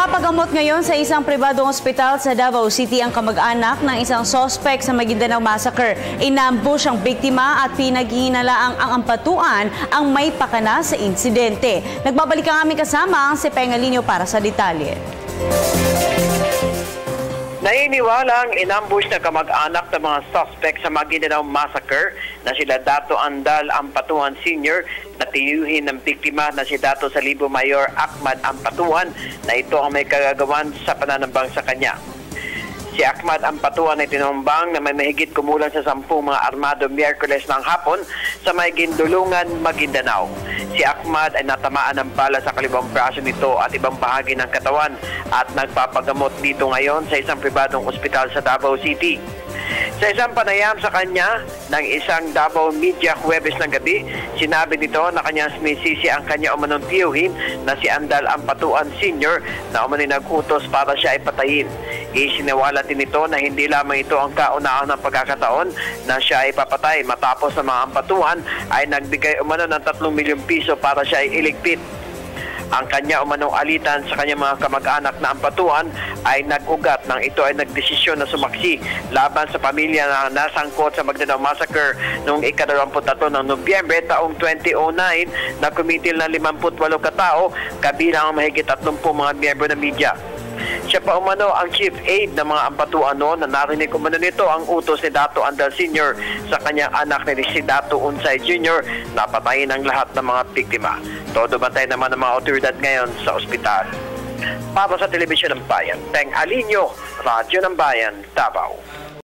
Nagpapagamot ngayon sa isang pribadong ospital sa Davao City ang kamag-anak ng isang sospek sa Maguindanao Massacre. Inambush ang biktima at pinaghihinalaang ang ampatuan ang may pakana sa insidente. Nagbabalik ang aming kasama si Pengalinho para sa detalye. Nainiwalang inambush na kamag-anak ng mga suspect sa Maguindanao Massacre na sila Dato Andal Ampatuan Sr. na tiyuhin ng biktima na si Dato Salibo Mayor Ahmad Ampatuan na ito ang may kagagawan sa pananambang sa kanya. Si Ahmad Ampatuan ay tinumbang na may mahigit kumulang sa 10 mga armado Miyerkules ng hapon sa may Gindulungan, Maguindanao. Si Ahmad ay natamaan ng bala sa kaliwang braso nito at ibang bahagi ng katawan at nagpapagamot dito ngayon sa isang pribadong ospital sa Davao City. Sa isang panayam sa kanya ng isang Davao Media Huwebes ng gabi, sinabi nito na kanyang sinisisi ang kanya umanong tiyuhin na si Andal Ampatuan Sr. na umano'y nag-utos para siya ay patayin. Isiniwala din ito na hindi lamang ito ang kauna-unang ng pagkakataon na siya ay papatay matapos ng mga ampatuan ay nagbigay umano ng 3 milyong piso para siya ay iligpit. Ang kanya umanong alitan sa kanyang mga kamag-anak na ampatuan ay nag-ugat nang ito ay nagdesisyon na sumaksi laban sa pamilya na nasangkot sa Maguindanao Massacre noong ika-23 ng Nobyembre taong 2009 na kumitil ng 58 katao kabilang ang mahigit 30 mga miyembro ng media. Siya pa umano ang chief aide ng mga ampatuan noon na narinig umano nito ang utos ni Dato Andal Sr. sa kanyang anak ni si Dato Unsay Jr. na patayin ang lahat ng mga biktima. Todo bantay naman ng mga otoridad ngayon sa ospital. Para sa Telebisyon ng Bayan, Pengalinho, Radyo ng Bayan, Davao.